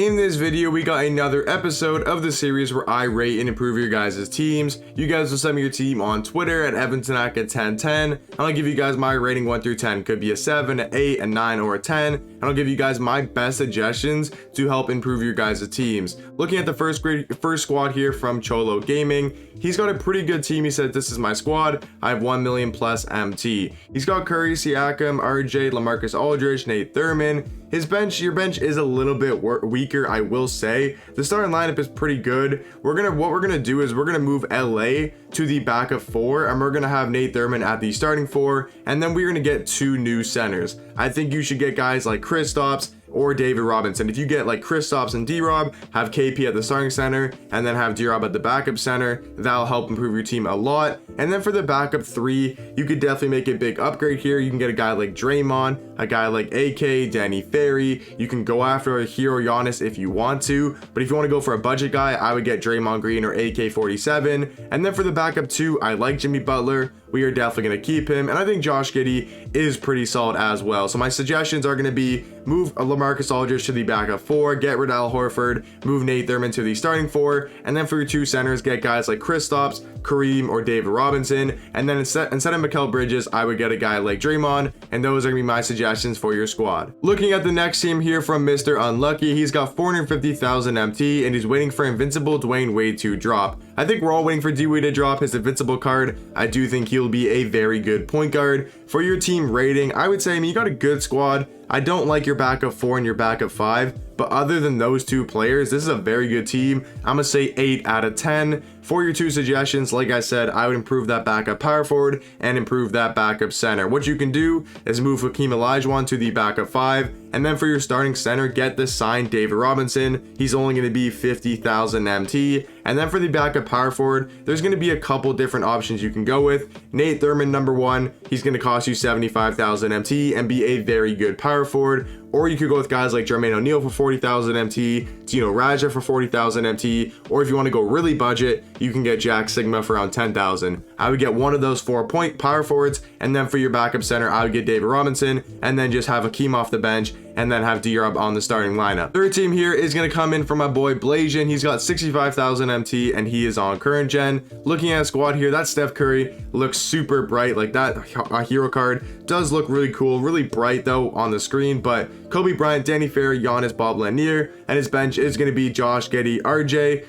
In this video, we got another episode of the series where I rate and improve your guys' teams. You guys will send me your team on Twitter at EvanTanaka1010. I'll give you guys my rating 1 through 10. Could be a 7, an 8, a 9, or a 10. And I'll give you guys my best suggestions to help improve your guys' teams. Looking at the first squad here from Cholo Gaming, he's got a pretty good team. He said, "This is my squad. I have 1 million plus MT." He's got Curry, Siakam, RJ, LaMarcus Aldridge, Nate Thurman. Your bench is a little bit weaker, I will say. The starting lineup is pretty good. What we're gonna do is we're gonna move LA to the backup 4, and we're gonna have Nate Thurman at the starting 4, and then we're gonna get 2 new centers. I think you should get guys like Kristaps or David Robinson. If you get like Kristaps and D-Rob, have KP at the starting center, and then have D-Rob at the backup center, that'll help improve your team a lot. And then for the backup 3, you could definitely make a big upgrade here. You can get a guy like Draymond, a guy like AK, Danny Ferry. You can go after a hero Giannis if you want to, but if you want to go for a budget guy, I would get Draymond Green or AK-47. And then for the backup 2, I like Jimmy Butler. We are definitely going to keep him, and I think Josh Giddey is pretty solid as well. So my suggestions are going to be move LaMarcus Aldridge to the backup 4, get rid of Al Horford, move Nate Thurman to the starting 4, and then for your 2 centers, get guys like Kristaps, Kareem, or David Robinson. And then instead of Mikal Bridges, I would get a guy like Draymond, and those are going to be my suggestions for your squad. Looking at the next team here from Mr. Unlucky, he's got 450,000 MT, and he's waiting for Invincible Dwayne Wade to drop. I think we're all waiting for D-Wade to drop his Invincible card. I do think he'll be a very good point guard. For your team rating, I would say, you got a good squad. I don't like your backup 4 and your backup 5, but other than those 2 players, this is a very good team. I'm gonna say 8 out of 10. For your 2 suggestions, like I said, I would improve that backup power forward and improve that backup center. What you can do is move Hakeem Olajuwon to the backup 5, and then for your starting center, get the signed David Robinson. He's only going to be 50,000 MT. And then for the backup power forward, there's going to be a couple different options you can go with. Nate Thurman, number 1, he's going to cost you 75,000 MT and be a very good power forward. Or you could go with guys like Jermaine O'Neal for 40,000 MT, Dino Raja for 40,000 MT, or if you want to go really budget, you can get Jack Sigma for around 10,000. I would get one of those 4-point power forwards, and then for your backup center, I would get David Robinson, and then just have Hakeem off the bench, and then have D-Rob on the starting lineup. Third team here is going to come in from my boy Blazion. He's got 65,000 MT, and he is on current gen. Looking at a squad here, that Steph Curry looks super bright. Like that hero card does look really cool, really bright though on the screen, but Kobe Bryant, Danny Ferry, Giannis, Bob Lanier, and his bench is going to be Josh Giddey, RJ,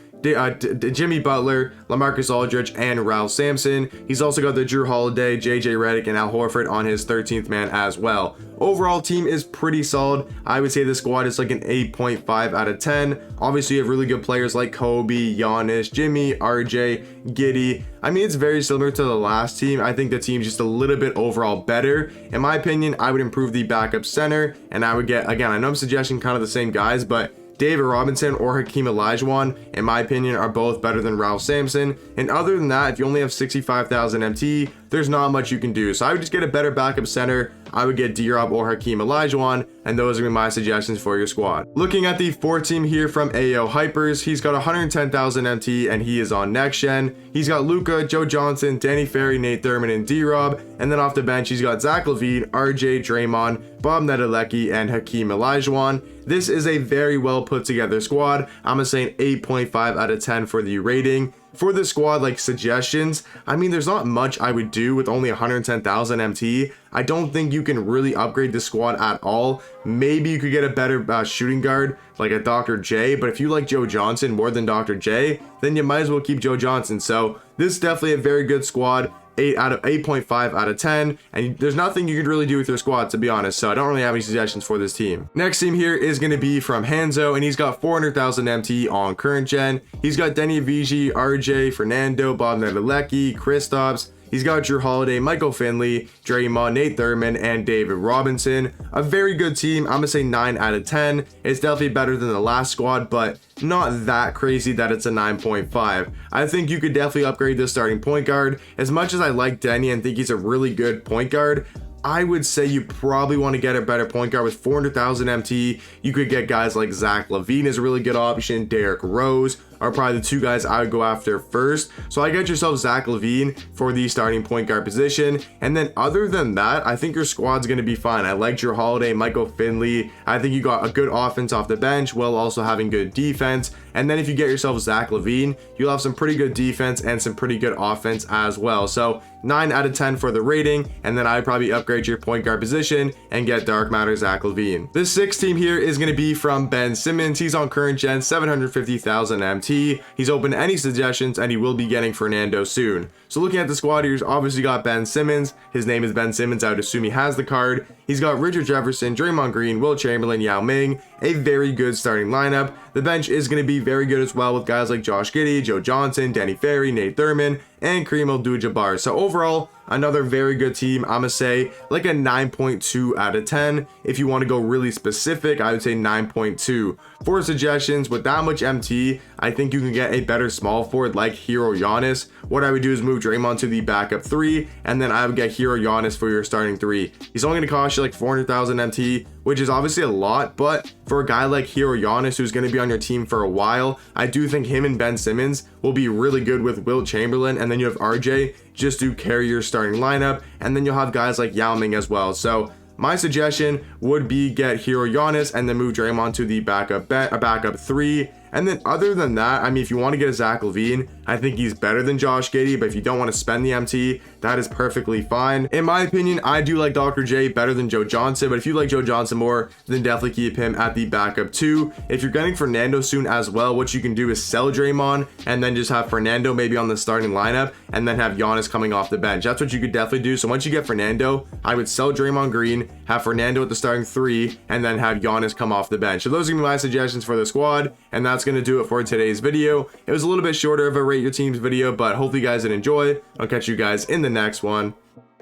Jimmy Butler, LaMarcus Aldridge, and Ralph Sampson. He's also got the Drew Holiday, JJ Redick, and Al Horford on his 13th man as well. Overall team is pretty solid. I would say this squad is like an 8.5 out of 10. Obviously you have really good players like Kobe, Giannis, Jimmy, RJ, Giddey. I mean, it's very similar to the last team. I think the team's just a little bit overall better. In my opinion, I would improve the backup center, and I would get, again, I know I'm suggesting kind of the same guys, but David Robinson or Hakeem Olajuwon, in my opinion, are both better than Ralph Sampson. And other than that, if you only have 65,000 MT, there's not much you can do. So I would just get a better backup center. I would get D-Rob or Hakeem Olajuwon, and those are my suggestions for your squad. Looking at the 4th team here from AO Hypers, he's got 110,000 MT, and he is on next gen. He's got Luka, Joe Johnson, Danny Ferry, Nate Thurman, and D-Rob. And then off the bench, he's got Zach LaVine, RJ, Draymond, Bob Nedelecki, and Hakeem Olajuwon. This is a very well put together squad. I'm gonna say an 8.5 out of 10 for the rating. For the squad, like suggestions, I mean, there's not much I would do with only 110,000 MT. I don't think you can really upgrade the squad at all. Maybe you could get a better shooting guard like a Dr. J, but if you like Joe Johnson more than Dr. J, then you might as well keep Joe Johnson. So this is definitely a very good squad. 8.5 out of 10, and there's nothing you could really do with your squad, to be honest, so I don't really have any suggestions for this team. Next team here is going to be from Hanzo, and he's got 400,000 MT on current gen. He's got Denny Avicii, RJ, Fernando, Bob Nedelecki, Kristaps. He's got Drew Holiday, Michael Finley, Draymond, Nate Thurman, and David Robinson. A very good team. I'm gonna say 9 out of 10. It's definitely better than the last squad, but not that crazy that it's a 9.5. I think you could definitely upgrade this starting point guard. As much as I like Denny and think he's a really good point guard, I would say you probably want to get a better point guard with 400,000 MT. You could get guys like Zach LaVine is a really good option, Derrick Rose, are probably the 2 guys I would go after first. So I get yourself Zach LaVine for the starting point guard position. And then other than that, I think your squad's going to be fine. I liked your Holiday, Michael Finley. I think you got a good offense off the bench while also having good defense. And then if you get yourself Zach LaVine, you'll have some pretty good defense and some pretty good offense as well. So 9 out of 10 for the rating, and then I'd probably upgrade your point guard position and get dark matter Zach LaVine. This 6th team here is going to be from Ben Simmons. He's on current gen 750,000 MT. He's open to any suggestions, and he will be getting Fernando soon. So looking at the squad here, he's obviously got Ben Simmons. His name is Ben Simmons. I would assume he has the card. He's got Richard Jefferson, Draymond Green, Will Chamberlain, Yao Ming. A very good starting lineup. The bench is going to be very good as well with guys like Josh Giddey, Joe Johnson, Danny Ferry, Nate Thurman, and Kareem Abdul-Jabbar. So overall, another very good team. I'm gonna say like a 9.2 out of 10. If you want to go really specific, I would say 9.2. For suggestions, with that much MT, I think you can get a better small forward like Hero Giannis. What I would do is move Draymond to the backup 3, and then I would get Hero Giannis for your starting 3. He's only going to cost you like 400,000 MT, which is obviously a lot, but for a guy like Hero Giannis who's going to be on your team for a while, I do think him and Ben Simmons will be really good with Will Chamberlain, and then you have RJ just to carry your starting lineup, and then you'll have guys like Yao Ming as well. So my suggestion would be get Hero Giannis and then move Draymond to the backup 3. And then other than that, I mean, if you want to get a Zach LaVine, I think he's better than Josh Giddey, but if you don't want to spend the MT, that is perfectly fine. In my opinion, I do like Dr. J better than Joe Johnson, but if you like Joe Johnson more, then definitely keep him at the backup 2. If you're getting Fernando soon as well, what you can do is sell Draymond and then just have Fernando maybe on the starting lineup and then have Giannis coming off the bench. That's what you could definitely do. So once you get Fernando, I would sell Draymond Green, have Fernando at the starting 3, and then have Giannis come off the bench. So those are gonna be my suggestions for the squad, and that's gonna do it for today's video. It was a little bit shorter of a rate your team's video, but hopefully you guys did enjoy. I'll catch you guys in the next one.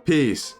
Peace.